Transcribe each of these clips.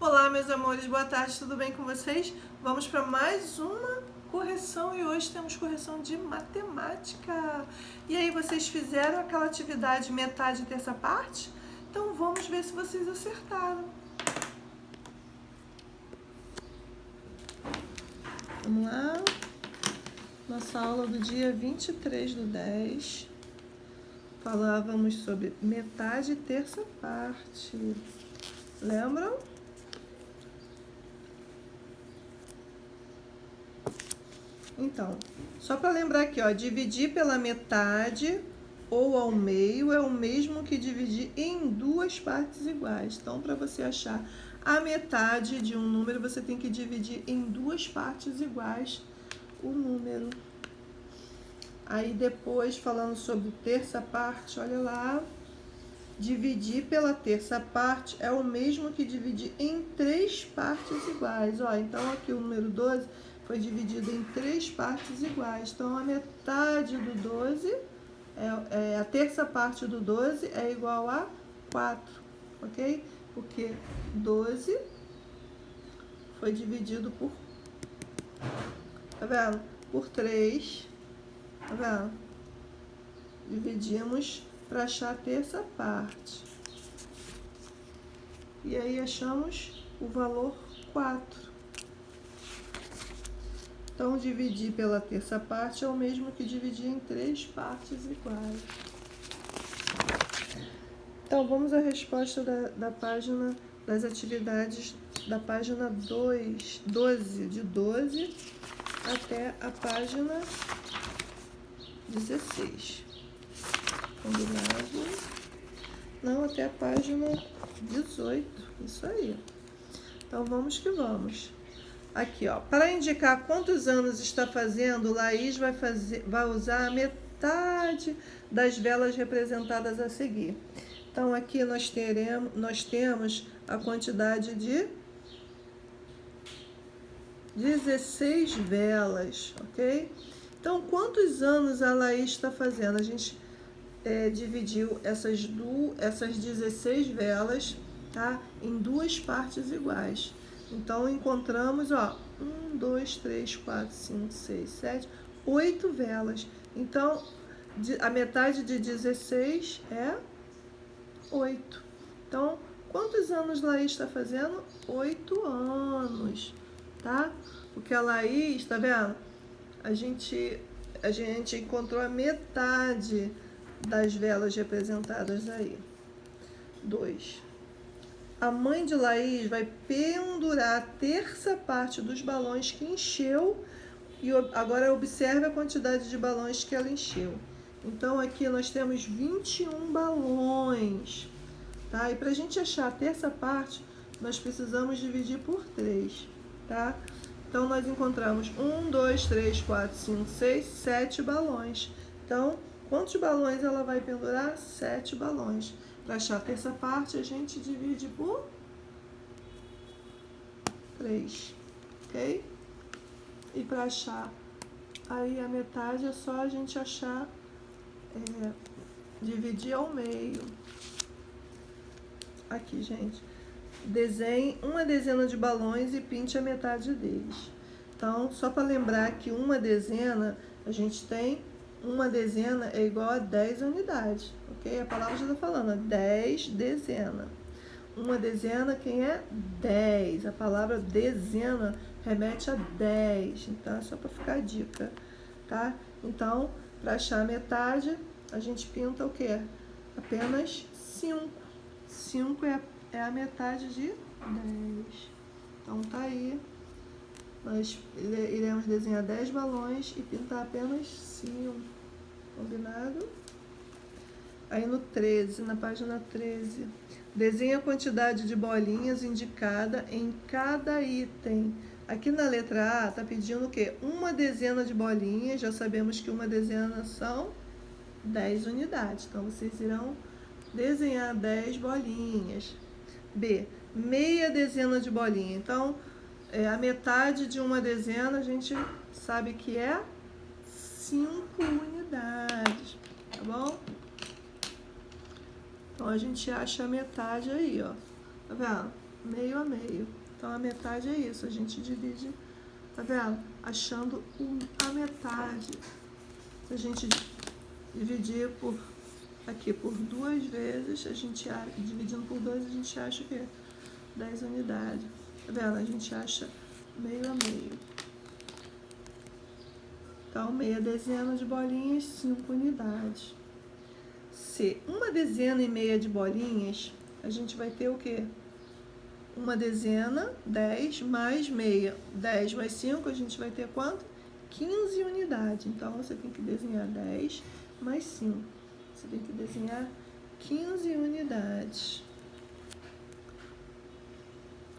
Olá, meus amores, boa tarde, tudo bem com vocês? Vamos para mais uma correção e hoje temos correção de matemática. E aí, vocês fizeram aquela atividade metade terça parte? Então vamos ver se vocês acertaram. Vamos lá. Nossa aula do dia 23/10. Falávamos sobre metade terça parte. Lembram? Então, só para lembrar aqui, ó, dividir pela metade ou ao meio é o mesmo que dividir em duas partes iguais. Então, para você achar a metade de um número, você tem que dividir em duas partes iguais o número. Aí depois, falando sobre terça parte, olha lá, dividir pela terça parte é o mesmo que dividir em três partes iguais. Ó, então aqui o número 12 foi dividido em três partes iguais. Então, a metade do 12, a terça parte do 12 é igual a 4, ok? Porque 12 foi dividido por, tá vendo? Por 3, tá vendo? Dividimos para achar a terça parte. E aí achamos o valor 4. Então, dividir pela terça parte é o mesmo que dividir em três partes iguais. Então, vamos à resposta da página das atividades da página 12, de 12 até a página 16. Combinado? Não, até a página 18. Isso aí. Então, vamos que vamos. Aqui, ó, para indicar quantos anos está fazendo, Laís vai usar a metade das velas representadas a seguir. Então, aqui nós temos a quantidade de 16 velas, ok? Então, quantos anos a Laís está fazendo? A gente dividiu essas 16 velas, tá, em duas partes iguais. Então, encontramos, ó, 1, 2, 3, 4, 5, 6, 7, 8 velas. Então, a metade de 16 é 8. Então, quantos anos Laís está fazendo? 8 anos, tá? Porque a Laís, tá vendo? A gente encontrou a metade das velas representadas aí. 2. A mãe de Laís vai pendurar a terça parte dos balões que encheu e agora observe a quantidade de balões que ela encheu. Então, aqui nós temos 21 balões, tá? E para a gente achar a terça parte, nós precisamos dividir por 3, tá? Então, nós encontramos 1, 2, 3, 4, 5, 6, 7 balões. Então, quantos balões ela vai pendurar? 7 balões. Para achar a terça parte, a gente divide por 3, ok? E para achar aí a metade, é só a gente achar, dividir ao meio. Aqui, gente. Desenhe uma dezena de balões e pinte a metade deles. Então, só para lembrar que uma dezena, a gente tem uma dezena é igual a 10 unidades, ok? A palavra já está falando, 10 dezena. Uma dezena, quem é? 10. A palavra dezena remete a 10. Então, é só para ficar a dica, tá? Então, para achar a metade, a gente pinta o quê? Apenas 5. 5 é a metade de 10. Então, tá aí. Nós iremos desenhar 10 balões e pintar apenas 5. Combinado? Aí no 13, na página 13, desenhe a quantidade de bolinhas indicada em cada item. Aqui na letra A, tá pedindo o quê? Uma dezena de bolinhas. Já sabemos que uma dezena são 10 unidades. Então, vocês irão desenhar 10 bolinhas. B, meia dezena de bolinha. Então, a metade de uma dezena, a gente sabe que é 5 unidades, tá bom? Então, a gente acha a metade aí, ó. Tá vendo? meio a meio. Então, a metade é isso, a gente divide, tá vendo? Achando a metade. Se a gente dividir por aqui por 2 vezes, a gente dividindo por 2, a gente acha o quê? 10 unidades. Tá vendo? A gente acha meio a meio. Então, meia dezena de bolinhas, 5 unidades. Se uma dezena e meia de bolinhas, a gente vai ter o quê? Uma dezena, 10, mais meia. 10 mais 5, a gente vai ter quanto? 15 unidades. Então, você tem que desenhar 10 mais 5. Você tem que desenhar 15 unidades.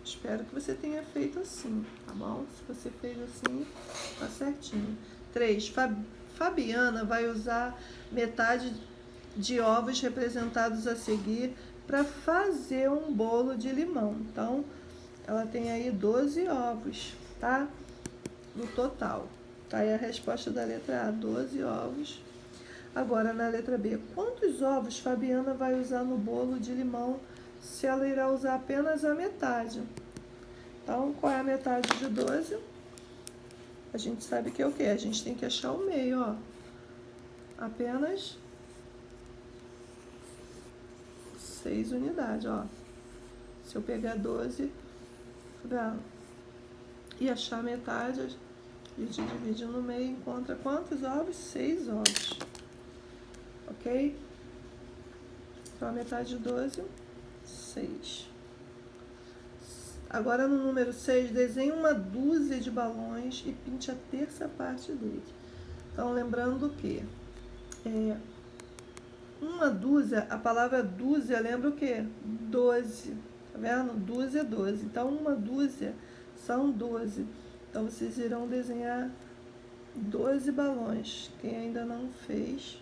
Espero que você tenha feito assim, tá bom? Se você fez assim, tá certinho. 3. Fabiana vai usar metade de ovos representados a seguir para fazer um bolo de limão. Então, ela tem aí 12 ovos, tá? No total. Tá aí a resposta da letra A, 12 ovos. Agora, na letra B, quantos ovos Fabiana vai usar no bolo de limão se ela irá usar apenas a metade? Então, qual é a metade de 12? A gente sabe que é o quê? A gente tem que achar o meio, ó. Apenas 6 unidades, ó. Se eu pegar 12, tá vendo? E achar a metade, a gente divide no meio e encontra quantos ovos? 6 ovos. Ok? Então, a metade de 12, 6. Agora, no número 6, desenhe uma dúzia de balões e pinte a terça parte dele. Então, lembrando que uma dúzia, a palavra dúzia lembra o quê? 12. Tá vendo? Dúzia é 12. Então, uma dúzia são 12. Então, vocês irão desenhar 12 balões. Quem ainda não fez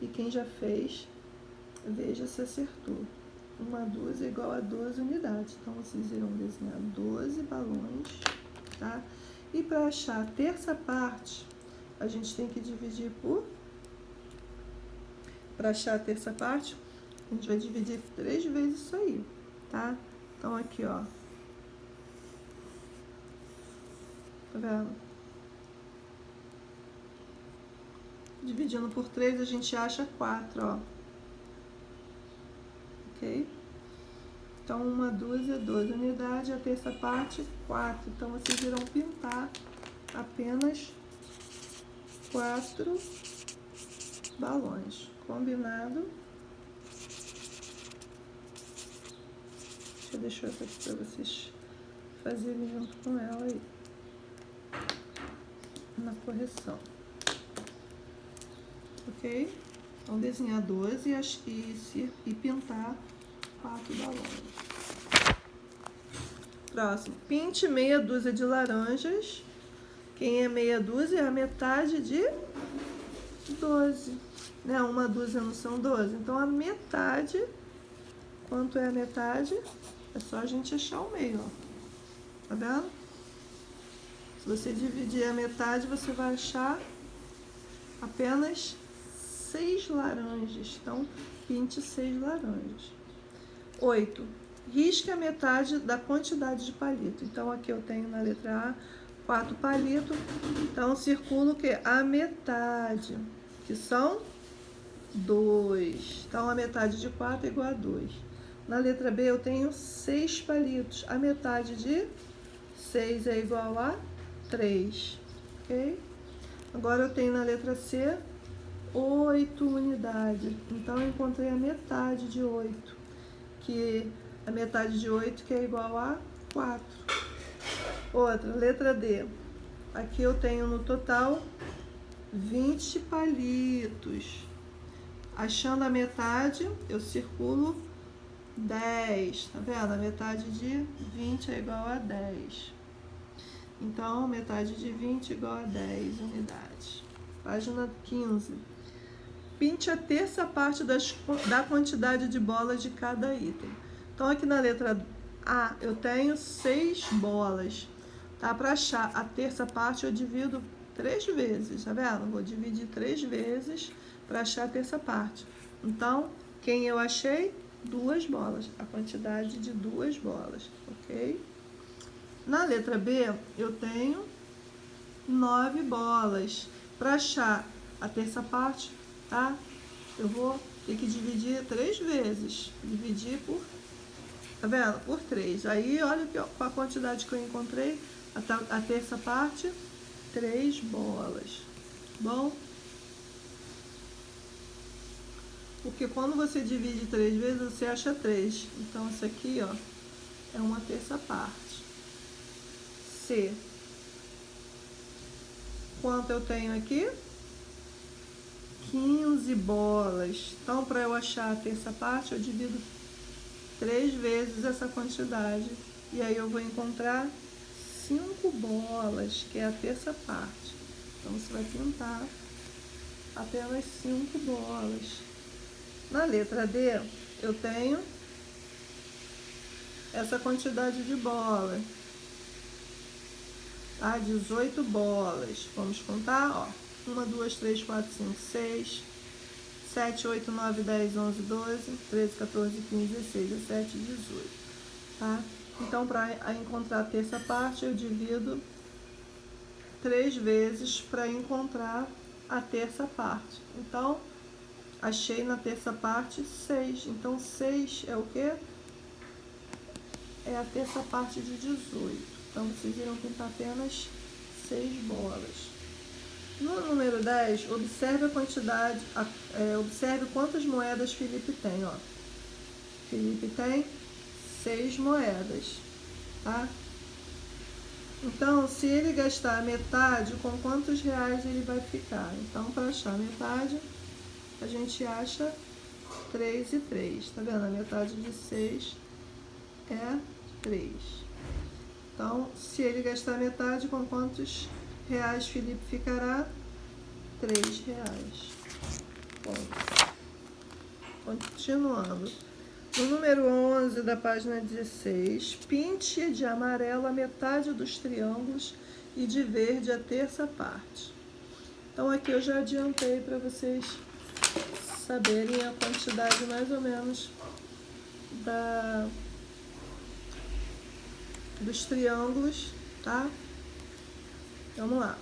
e quem já fez, veja se acertou. Uma dúzia é igual a 12 unidades. Então, vocês irão desenhar 12 balões, tá? E para achar a terça parte, a gente tem que dividir por... Para achar a terça parte, a gente vai dividir 3 vezes isso aí, tá? Então, aqui, ó. Tá vendo? Dividindo por 3, a gente acha 4, ó. Ok? Então, uma dúzia, 12 unidades, a terça parte, 4. Então, vocês irão pintar apenas 4 balões. Combinado? Deixa eu deixar essa aqui para vocês fazerem junto com ela aí. Na correção. Ok? Então, desenhar 12 e pintar 4 balões. Próximo. Pinte meia dúzia de laranjas. Quem é meia dúzia é a metade de 12. Né? Uma dúzia não são 12. Então, a metade... Quanto é a metade? É só a gente achar o meio, ó. Tá vendo? Se você dividir a metade, você vai achar apenas 6 laranjas. Então, pinte 6 laranjas. 8. Risque a metade da quantidade de palito. Então, aqui eu tenho na letra A 4 palitos. Então, circulo o quê? A metade, que são 2. Então, a metade de 4 é igual a 2. Na letra B, eu tenho 6 palitos. A metade de 6 é igual a 3. Ok? Agora, eu tenho na letra C 8 unidades. Então, eu encontrei a metade de 8. Que a metade de 8 que é igual a 4. Outra, letra D. Aqui eu tenho no total 20 palitos. Achando a metade, eu circulo 10. Tá vendo? A metade de 20 é igual a 10. Então, a metade de 20 é igual a 10 unidades. Página 15. Pinte a terça parte da quantidade de bolas de cada item. Então, aqui na letra A, eu tenho 6 bolas. Tá? Para achar a terça parte, eu divido 3 vezes, tá vendo? Vou dividir 3 vezes para achar a terça parte. Então, quem eu achei? 2 bolas, a quantidade de 2 bolas, ok? Na letra B, eu tenho 9 bolas. Para achar a terça parte, tá? Eu vou ter que dividir 3 vezes. Dividir por, tá vendo? Por 3. Aí, olha a quantidade que eu encontrei. A terça parte, 3 bolas. Bom? Porque quando você divide 3 vezes, você acha 3. Então, isso aqui, ó, é uma terça parte. C. Quanto eu tenho aqui? 15 bolas. Então, para eu achar a terça parte, eu divido 3 vezes essa quantidade. E aí eu vou encontrar 5 bolas, que é a terça parte. Então, você vai pintar apenas 5 bolas. Na letra D, eu tenho essa quantidade de bolas. Tá? 18 bolas. Vamos contar, ó. 1, 2, 3, 4, 5, 6, 7, 8, 9, 10, 11, 12, 13, 14, 15, 16, 17, 18. Tá? Então, para encontrar a terça parte, eu divido 3 vezes para encontrar a terça parte. Então, achei na terça parte 6. Então, 6 é o quê? É a terça parte de 18. Então, vocês irão pintar apenas 6 bolas. No número 10, observe a quantidade, observe quantas moedas Felipe tem, ó. Felipe tem 6 moedas, tá? Então, se ele gastar metade, com quantos reais ele vai ficar? Então, para achar metade, a gente acha 3 e 3, tá vendo? A metade de 6 é 3. Então, se ele gastar metade, com quantos reais Felipe ficará? 3 reais. Bom, continuando. No número 11 da página 16, pinte de amarelo a metade dos triângulos e de verde a terça parte. Então, aqui eu já adiantei para vocês saberem a quantidade mais ou menos dos triângulos, tá? Vamos lá.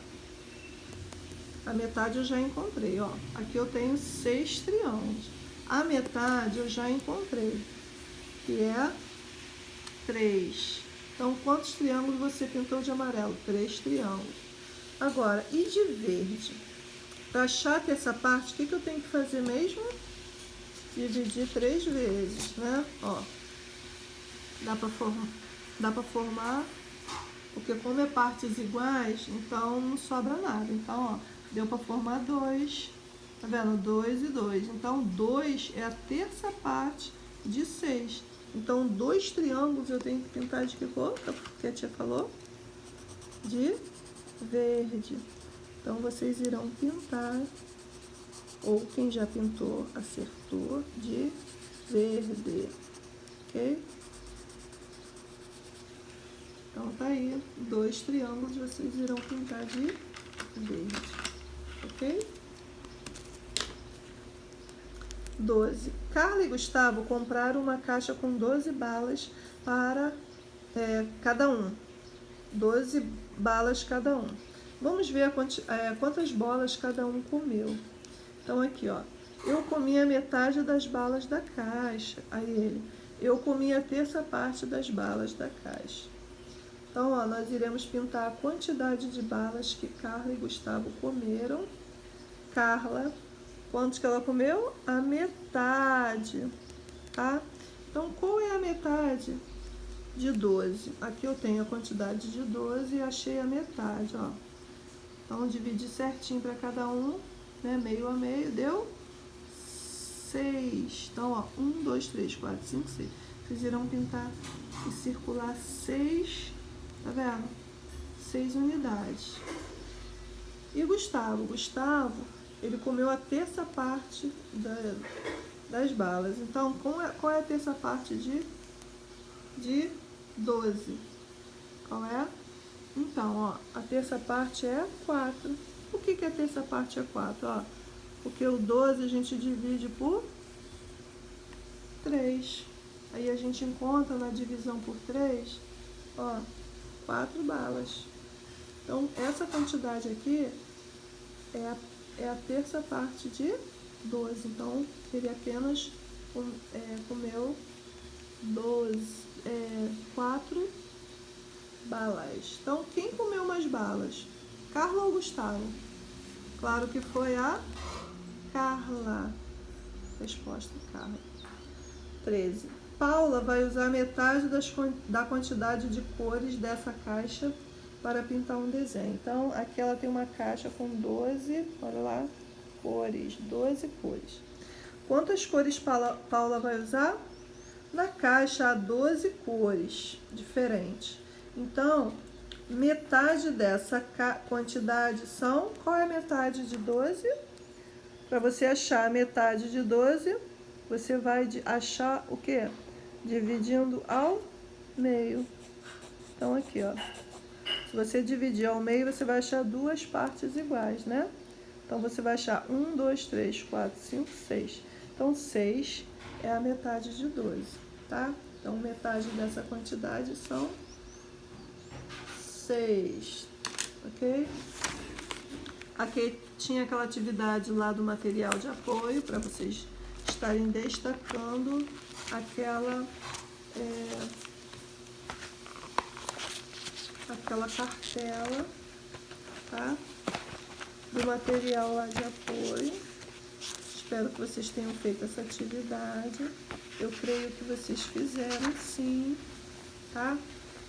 A metade eu já encontrei, ó. Aqui eu tenho 6 triângulos. A metade eu já encontrei, que é 3. Então, quantos triângulos você pintou de amarelo? 3 triângulos. Agora, e de verde? Para achar que essa parte, o que eu tenho que fazer mesmo? Dividir 3 vezes, né? Ó, dá para formar, porque como é partes iguais, então não sobra nada. Então, ó, deu para formar 2, tá vendo? 2 e 2. Então, 2 é a terça parte de 6. Então, 2 triângulos eu tenho que pintar de que cor? Que a tia falou? De verde. Então, vocês irão pintar, ou quem já pintou, acertou, de verde. Ok? Então, tá aí, 2 triângulos vocês irão pintar de verde. Ok? 12. Carla e Gustavo compraram uma caixa com 12 balas para cada um. 12 balas cada um. Vamos ver quantas bolas cada um comeu. Então, aqui, ó. Eu comi a metade das balas da caixa. Aí ele. Eu comi a terça parte das balas da caixa. Então, ó, nós iremos pintar a quantidade de balas que Carla e Gustavo comeram. Carla, quantos que ela comeu? A metade, tá? Então, qual é a metade de 12? Aqui eu tenho a quantidade de 12 e achei a metade, ó. Então, dividi certinho para cada um, né? Meio a meio, deu 6. Então, ó, 1, 2, 3, 4, 5, 6. Vocês irão pintar e circular 6, tá vendo? 6 unidades. E Gustavo? Gustavo, ele comeu a terça parte das balas. Então, qual é a terça parte de 12? Qual é? Então, ó, a terça parte é 4. Por que a terça parte é 4? Ó, porque o 12 a gente divide por 3. Aí a gente encontra na divisão por 3, ó, 4 balas. Então, essa quantidade aqui é a terça parte de 12. Então, ele apenas comeu 4 balas. Então, quem comeu mais balas? Carla ou Gustavo? Claro que foi a Carla. Resposta, Carla. 13. Paula vai usar metade da quantidade de cores dessa caixa para pintar um desenho. Então, aqui ela tem uma caixa com 12, olha lá, cores, 12 cores. Quantas cores Paula vai usar? Na caixa há 12 cores diferentes. Então, metade dessa quantidade são... Qual é a metade de 12? Para você achar a metade de 12, você vai achar o quê? Dividindo ao meio. Então, aqui, ó. Se você dividir ao meio, você vai achar duas partes iguais, né? Então, você vai achar 1, 2, 3, 4, 5, 6. Então, 6 é a metade de 12, tá? Então, metade dessa quantidade são 6, ok? Aqui tinha aquela atividade lá do material de apoio, para vocês estarem destacando aquela cartela, tá? Do material lá de apoio. Espero que vocês tenham feito essa atividade. Eu creio que vocês fizeram sim, tá?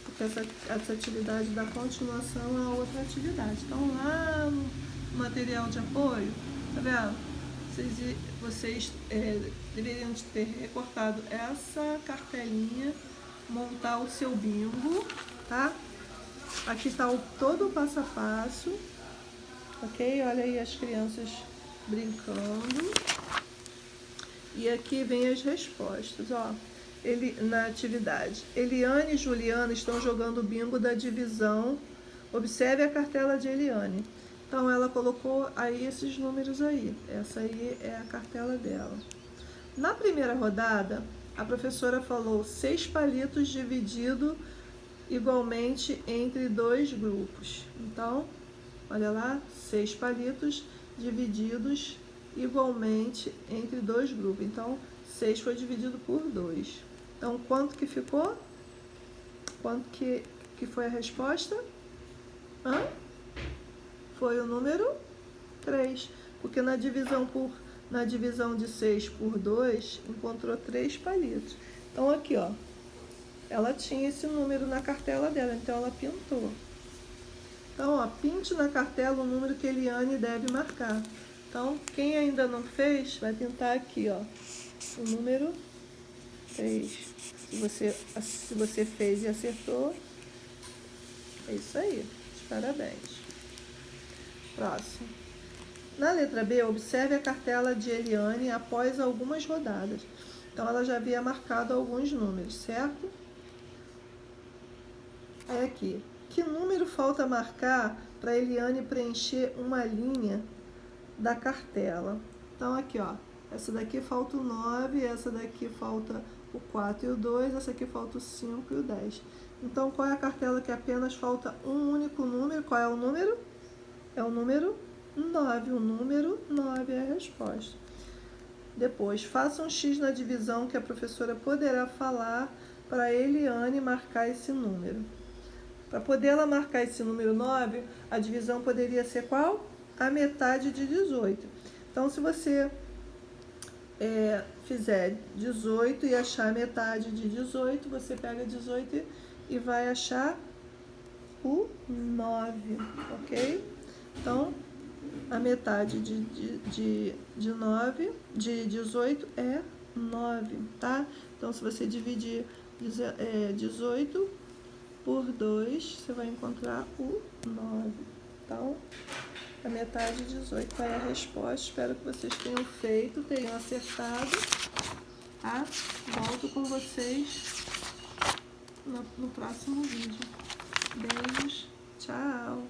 Porque essa atividade dá continuação a outra atividade. Então, lá no material de apoio, tá vendo? Vocês deveriam ter recortado essa cartelinha, montar o seu bingo, tá? Aqui está todo o passo a passo, ok? Olha aí as crianças brincando. E aqui vem as respostas, ó. Na atividade. Eliane e Juliana estão jogando o bingo da divisão. Observe a cartela de Eliane. Então, ela colocou aí esses números aí. Essa aí é a cartela dela. Na primeira rodada, a professora falou 6 palitos dividido igualmente entre 2 grupos. Então, olha lá, 6 palitos divididos igualmente entre 2 grupos. Então, 6 foi dividido por 2. Então, quanto que ficou? Quanto que foi a resposta? Foi o número 3. Porque na divisão de 6 por 2, encontrou 3 palitos. Então, aqui, ó. Ela tinha esse número na cartela dela, então ela pintou. Então, ó, pinte na cartela o número que Eliane deve marcar. Então, quem ainda não fez, vai pintar aqui, ó, o número 3. Se você fez e acertou, é isso aí. Parabéns. Próximo. Na letra B, observe a cartela de Eliane após algumas rodadas. Então, ela já havia marcado alguns números, certo? Aí aqui. Que número falta marcar para Eliane preencher uma linha da cartela? Então, aqui, ó. Essa daqui falta o 9, essa daqui falta o 4 e o 2, essa aqui falta o 5 e o 10. Então, qual é a cartela que apenas falta um único número? Qual é o número? É o número 9. O número 9 é a resposta. Depois, faça um X na divisão que a professora poderá falar para Eliane marcar esse número. Para poder ela marcar esse número 9, a divisão poderia ser qual? A metade de 18. Então, se você fizer 18 e achar a metade de 18, você pega 18 e vai achar o 9, ok? Então, a metade de 18 é 9, tá? Então, se você dividir 18 por 2, você vai encontrar o 9. Então, a metade de 18 é a resposta. Espero que vocês tenham feito, tenham acertado, tá? Volto com vocês no próximo vídeo. Beijos, tchau!